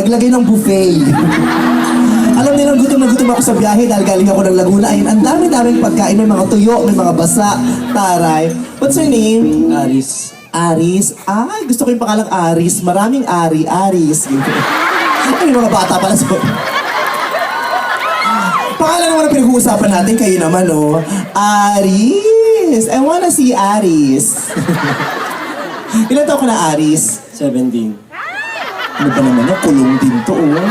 naglagay ng buffet. Alam nilang gutom na gutom ako sa biyahe dahil galing ako ng Laguna. Ayun, ang dami-daming pagkain. May mga tuyo, may mga basa, taray. What's your name? Aris. Aris. Ay, gusto ko yung pangalang Aris. Maraming Aris. Ay, mga bata pala. So. Pangalan naman na pinag-uusapan natin. Kayo naman, oh. Aris. I wanna see Aris. Ilan taon ka na, Aris? 17. Ano ba naman yan? Kulong din to, oh.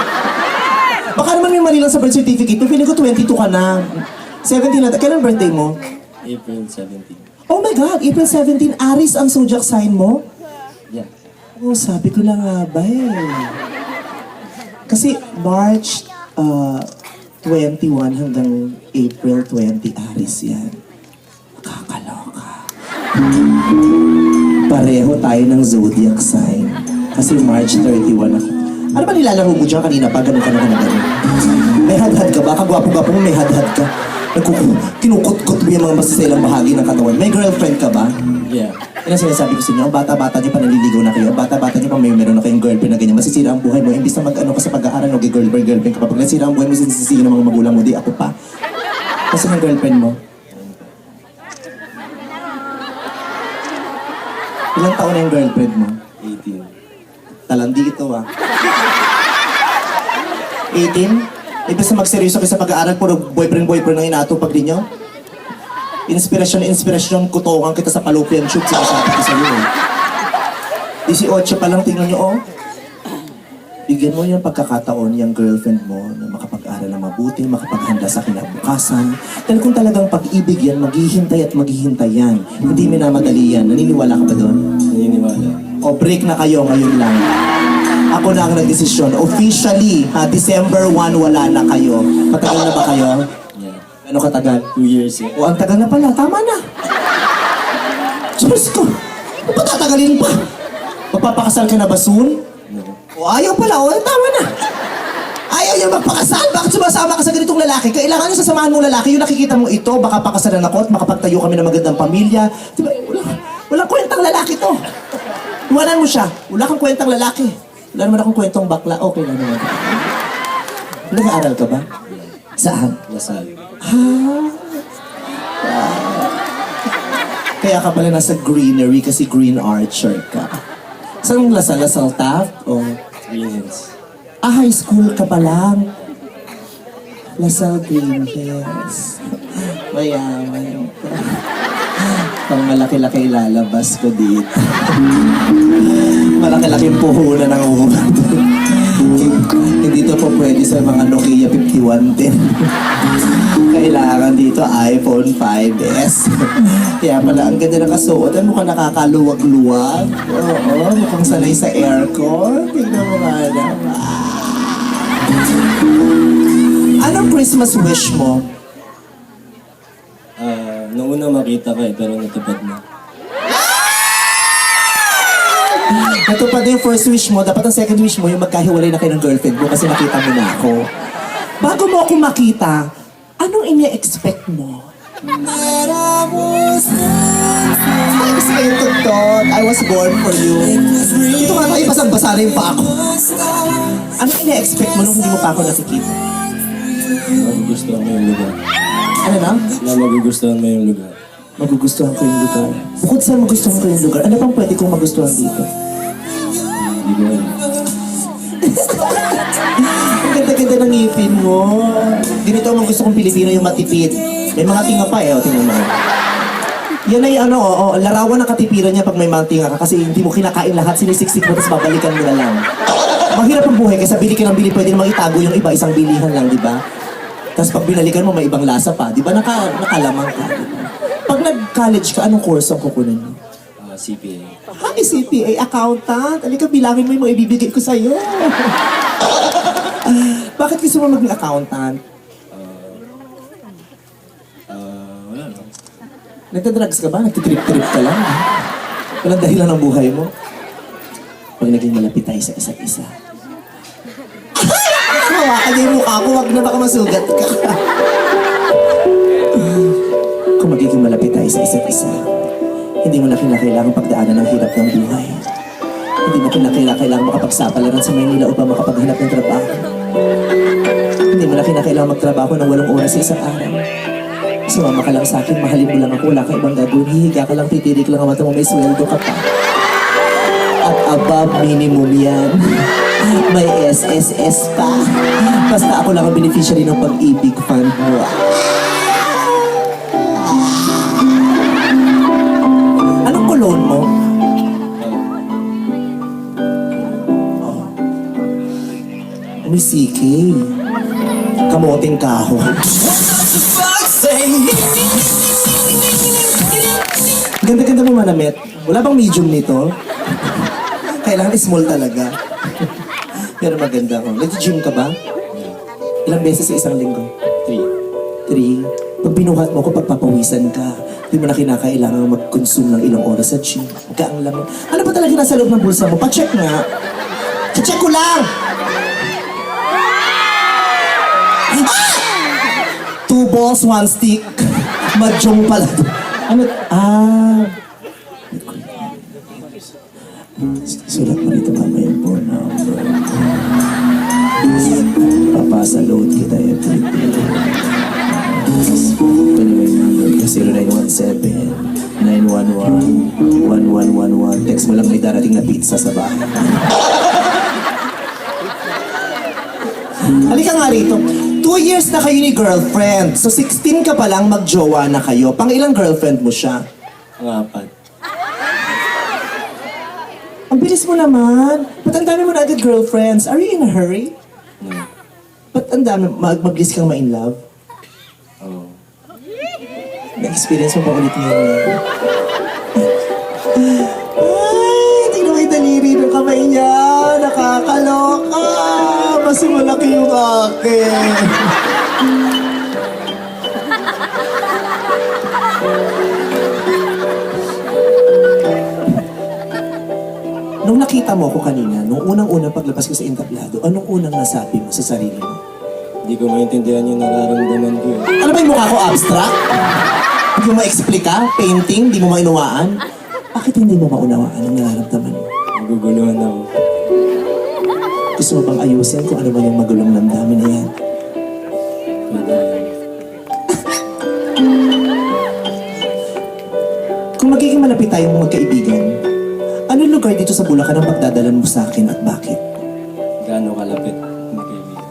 Baka naman may mali lang sa birth certificate. Pero feeling ko 22 ka na. 17 na. Kailan birthday mo? April 17. Oh my God! April 17, Aris ang zodiac sign mo? Yeah. Oh, sabi ko na nga ba eh. Kasi March 21 hanggang April 20, Aris yan. Nakakaloka. Pareho tayo ng zodiac sign. Kasi March 31 ako. Ano ba nilalaro mo dyan kanina pa? Ganun ka na ganun. May hadhad ka ba? Kagwapo-gwapo mo, may hadhad ka. Kinukot-kot mo yung mga masasailang bahagi ng katawan. May girlfriend ka ba? Yeah. Yan ang sinasabi ko sa inyo, bata-bata nyo pa naliligaw na kayo, bata-bata nyo pa meron na kayong girlfriend na ganyan, masisira ang buhay mo. Imbis na mag-ano ka sa pag-aaral, girlfriend ka pa. Pag nasira ang buhay mo, sinisisi ng mga magulang mo, di ako pa. Kasi ng girlfriend mo. Ilang taon na yung girlfriend mo? 18. Talandi ito ah. 18? Ibig na magseryoso kayo sa pag-aaral, puro boyfriend ang inaatupag ninyo? Inspirasyon, kutongan kita sa fallopian tube, sinasabi ko sa'yo eh. 18 pa lang, tingnan nyo oh. Bigyan mo yung pagkakataon yung girlfriend mo na makapag-aral na mabuti, makapaghanda sa kinabukasan. Dahil kung talagang pag-ibig yan, maghihintay at maghihintay yan. Hindi minamadali yan. Naniniwala ka ba doon? Naniniwala. O break na kayo ngayon lang. Ako na ang nagdesisyon. Officially, December 1, wala na kayo. Matagal na ba kayo? Yeah. Ano katagal? 2 years. Yeah. O, ang tagal na pala. Tama na. Diyos ko. Ano pa tatagalin pa? Magpapakasal ka na ba soon? No. O, ayaw pala. O, tama na. Ayaw niya magpakasal. Bakit sumasama ka sa ganitong lalaki? Kailangan yung sasamahan mong lalaki. Yung nakikita mo ito, baka pakasalan ako at makapagtayo kami ng magandang pamilya. Diba? Walang kwentang lalaki to. Iwanan mo siya. Wala kang kwentang lalaki. Wala naman akong kwentong bakla. Okay lang naman. Nag-aaral ka ba? Saan? Lasal. Kaya ka pala nasa greenery kasi green archer ka. Saan ang Lasal? Lasal Taft? O Green Hills. high school ka pa lang. Lasal Green Hills. Mayaman ka. Pang malaki-laki ilalabas ko dito. Malaki-laki puhunan ng umat. Hindi to po pwede sa mga Nokia 5110. Kailangan dito iPhone 5S. Kaya pala ang ganda ng kasuotan, mukhang nakakaluwag-luwag. Oo, mukhang sanay sa aircon. Tingnan mo nga naman. Anong Christmas wish mo? Nung una makita ka eh, pero natupad na. Natupad na yung first wish mo, dapat ang second wish mo yung magkahiwalay na kayo ng girlfriend mo kasi nakita mo na ako. Bago mo ako makita, anong ine-expect mo? Ay, gusto ko yung tugtog. I was born for you. Ito nga tayo, basang-basa na yung pa ako. Anong ine-expect mo nung hindi mo pa ako nakikita? Magugustuhan mo yung lugar. Ano na? Na magugustuhan mo yung lugar. Magugustuhan ko yung lugar. Bukod sa magustuhan ko yung lugar, ano pang pwede kong magustuhan dito? Hindi ko alam. Ang ganda-ganda ng ngipin mo. Ganito ang gusto kong Pilipino, yung matipid. May mga tinga pa eh, o tingnan mo. Yan ay ano, larawan ng katipiran niya pag may mga tinga ka kasi hindi mo kinakain lahat, sinisiksik mo, tapos babalikan mo na lang. Mahirap ang buhay kasi bili ka ng bili, pwede namang itago yung iba, isang bilihan lang, di ba? Tapos pag binalikan mo, may ibang lasa pa, di ba? Nakalamang ka. Pag nag-college ka, anong course ang kukunin mo? CPA. Ay, CPA, accountant. Halika, bilangin mo yung mga ibibigay ko sa'yo. Bakit gusto mo maging accountant? Wala lang. Nagda-drugs ka ba? Nagtitrip-trip ka lang? Walang dahilan ng buhay mo? Pag naging malapit tayo sa isa't isa. Hawakan niya yung mukha ko, wag na baka masugat ka. Kung magiging malapit tayo sa isa't isa, hindi mo na kailangan pagdaanan ng hirap ng buhay. Hindi mo kailangan makapagsapalaran sa Maynila upang makapaghanap ng trabaho. Hindi mo na kinakailangan magtrabaho ng 8 oras sa isang araw. Sumama ka lang sa akin, mahalin mo lang ako, wala ka ibang gagawin. Hihiga ka lang, titirik lang ang mata mo, may sweldo ka pa. At above minimum yan. May SSS pa. Basta ako lang ang beneficiary ng pag-ibig fund mo. Anong kulon mo? May CK. Kamoting kahon. Ganda-ganda mo manamit. Wala bang medium nito? Kailangan small talaga. Pero maganda ko. Nag-gym ka ba? Ilang beses sa isang linggo? 3. Pag binuhat mo ko, pagpapawisan ka. Hindi mo na kinakailangan mag-consume ng ilang oras sa gym. Gaang lang. Ano ba talaga nasa loob ng bulsa mo? Pa-check nga. Check ko lang! 2 balls, 1 stick. Mahjong pala to. Ano? Sulat mo dito mamaya yung phone number. Papasa-load kita every day. Anyway, number ko 0917-911-1111. Text mo lang may darating na pizza sa bahay. Halika nga rito. 2 years na kayo ni girlfriend. So 16 ka pa lang, magjowa na kayo. Pang ilang girlfriend mo siya? Ang 4. Ang bilis mo naman. Ba't ang dami mo na agad girlfriends? Are you in a hurry? No. Ba't ang dami, mabilis kang ma-in love? Oo. Na-experience mo ba ulit ngayon? Ay, tingnan mo yung daliri ng kamay niya. Nakakaloka. Mas malaki yung akin. Nung nakita mo ako kanina, nung unang-unang paglabas ko sa entablado, anong unang nasabi mo sa sarili mo? Hindi ko maintindihan yung nararamdaman ko eh. Ano ba yung mukha ko abstract? Hindi mo ma-explica? Painting? Hindi mo mainuwaan? Bakit hindi mo maunawaan ang nararamdaman mo? Naguguluhan ako. Gusto mo bang ayusin kung ano man yung magulong damdamin na yan? Pwede yan. Kung magiging malapit tayong magkaibigan, anong lugar dito sa Bulacan ang pagdadalan mo sa akin at bakit? Gaano kalapit magkaibigan?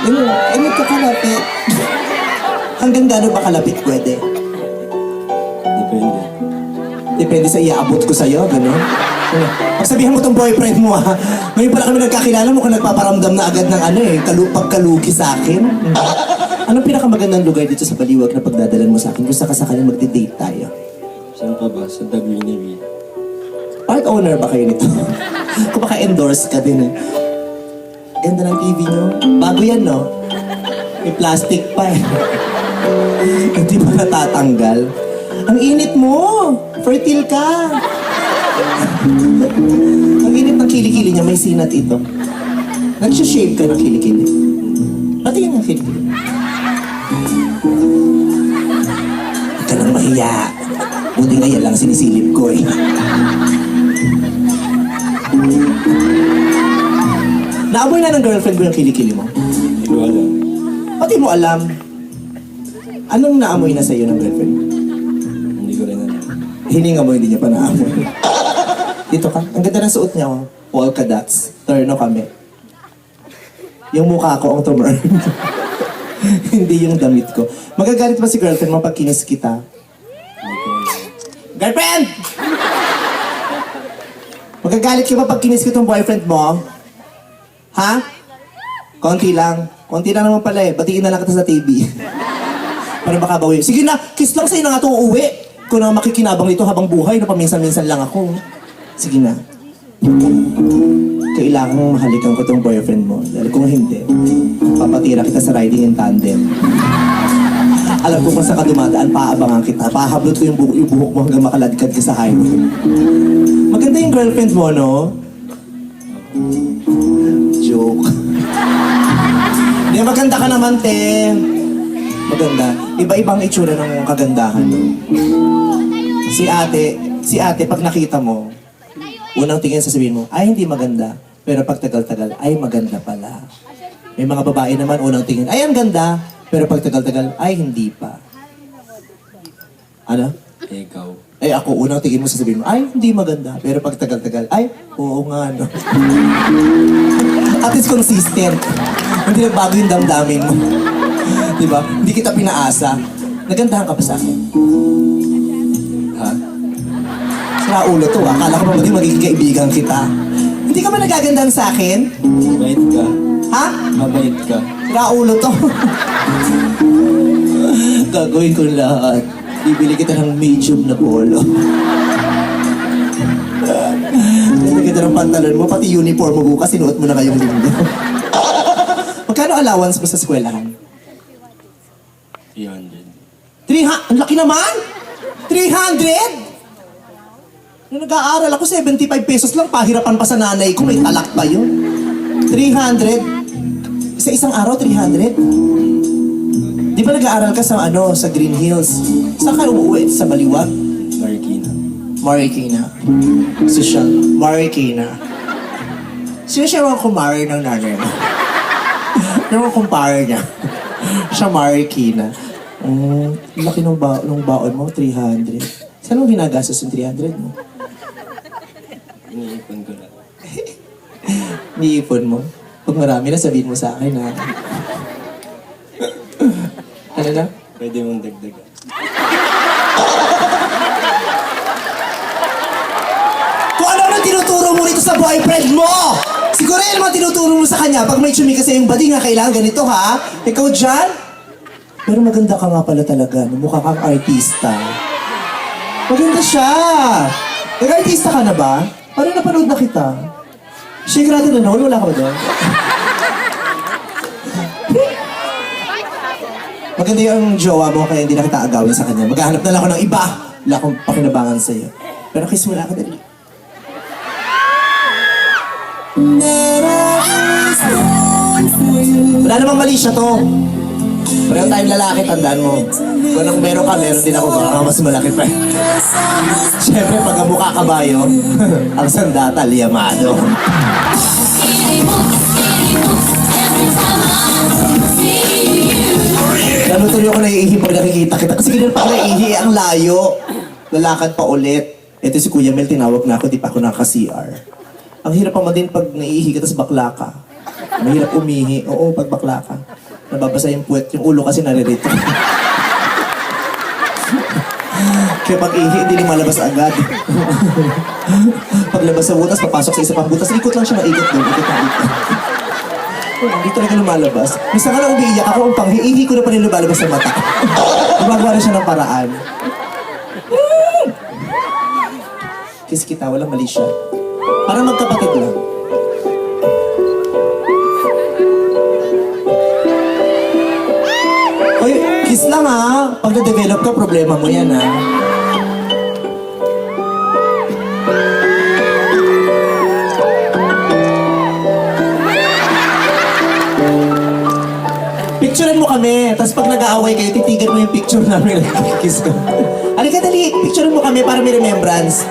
Ano ka kalapit? Hanggang gaano ba kalapit pwede? Depende. Depende sa iaabot ko sa'yo, gano'n? Pagsabihan mo tong boyfriend mo ha, ngayon pala kami nagkakilala mo kung nagpaparamdam na agad ng pagkalugi sa akin. Anong pinakamagandang lugar dito sa Baliwag na pagdadalan mo sa akin kung sakasakaling magde-date tayo? Saan pa ba? Sa The Greenery. Part owner ba kayo nito? Kung baka endorse ka din eh. Ganda ng TV nyo. Bago yan, no? May plastic pa eh. Hindi pa natatanggal. Ang init mo! Fertile ka! Ang init ng kilikili niya, may sinat ito. Nagsishave ka ng kilikili. Pati yung kilikili. Huwag ka nang mahiya. Buti nga yan lang sinisilip ko eh. Naamoy na ng girlfriend mo yung kilikili mo? Hindi ko alam. Pati mo alam. Anong naamoy na sa'yo ng girlfriend mo? Hindi ko rin alam. Hininga mo, hindi niya pa naamoy. Dito ka. Ang ganda ng suot niya, oh. Polka dots. Turno kami. Yung mukha ko ang tumurn. Hindi yung damit ko. Magagalit ba si girlfriend mo pag kinis kita? Hindi ko alam. Girlfriend! Magagalit ka ba pag kinis ko tong boyfriend mo? Ha? Konti lang. Konti lang naman pala eh. Batiin na lang kita sa TV. Para makabawi. Sige na, kiss lang sa'yo na nga itong uuwi. Kung na makikinabang nito habang buhay na paminsan-minsan lang ako. Sige na. Kailangan mahalikan ko tong boyfriend mo. Dahil kung hindi, papatira kita sa riding in tandem. Alam ko kung saan ka dumadaan, paabangan kita. Pahablot ko yung buhok mo hanggang makaladkad ka sa highway. Maganda yung girlfriend mo, no? Joke. Hindi, maganda ka naman, te. Maganda. Iba-ibang itsura ng kagandahan, no? Si ate, pag nakita mo, Unang tingin sasabihin mo, ay hindi maganda. Pero pag tagal-tagal, ay maganda pala. May mga babae naman, unang tingin, ay ang ganda. Pero pag tagal-tagal, ay hindi pa. Ano? Eh, ikaw. Ay ako, unang tingin mo sasabihin mo, ay hindi maganda. Pero pag tagal-tagal, ay oo nga no. At least consistent. Hindi nagbago yung damdamin mo. Diba? Hindi kita pinaasa. Nagandahan ka ba sa akin? Ha? Sira ulo to ah. Akala ko ba magiging kaibigan kita? Hindi ka ba nagagandahan sa akin? Mabait ka. Ha? Mabait ka. Sira ulo to. Gagawin ko lahat. Bibili kita ng medium na polo. Bibili kita ng pantalon mo, pati uniform mo bukas, sinuot mo na ngayong linggo. Magkano allowance mo sa eskwelahan? 300. 300? Ang laki naman! 300? Nung nag-aaral ako, 75 pesos lang, pahirapan pa sa nanay ko, may talak pa yun. 300? Sa isang araw, 300? Di ba nag-aaral ka sa sa Green Hills? Saan ka umuwi? Sa Baliwag? Marikina. Marikina. Si siya, Marikina. Sino siya mga kumare ng nanay mo? Yung mga kumpare niya. Siya Marikina. Laki ng baon mo, 300. Saan mo ginagastos yung 300 mo? Iniipon ko lang. Niipon mo? Pag marami na, sabihin mo sa akin ha. Ano na? Pwede mong dagdagan. Kung ano tinuturo mo rito sa boyfriend mo! Siguro yan naman tinuturo mo sa kanya pag may tsumi kasi yung badi nga kailangan ganito ha? Ikaw dyan? Pero maganda ka nga pala talaga. No? Mukha kang artista. Maganda siya! Nag-artista ka na ba? Parang napanood na kita. Sigurado na noon, wala ka ba doon? Maganda yung jowa mo kaya hindi na kita agawin sa kanya. Maghahanap na lang ako ng iba. Wala akong pakinabangan sa'yo. Pero kiss mo na ako dali. Wala namang mali siya to. Pareho tayong lalaki, tandaan mo. Kung anong meron ka, meron din ako. Baka mas malaki pa. Siyempre, pag ang mukha kabayo, ang sandata, liyamado. Lalo tuloy ako naiihi pag nakikita kita. Kasi ganun pa ako naiihi, ang layo. Lalakad pa ulit. Ito si Kuya Mel, tinawag na ako, di pa ako naka-CR. Ang hirap pa din pag naiihi ka, tapos bakla ka. Mahirap umihi. Oo, pag bakla ka. Nababasa yung puwet, yung ulo kasi naririto. Kaya pag ihi, hindi lumalabas agad. Paglabas sa butas, papasok sa isa pang butas, ikot lang siya, maikot doon, ikot na ikot. Hindi talaga lumalabas. Minsan ka lang umiiyak ako, ang panghiihi ko na pa rin lumalabas sa mata. Gumagawa rin siya ng paraan. Kiss kita, walang mali siya. Parang magkapatid lang. Hoy, kiss lang ha. Pag na-develop ka, problema mo yan ha. Picturean mo kami, tapos pag nag-aaway kayo, titigan mo yung picture namin. Kiss ko. Halika dali, picturean mo kami para may remembrance.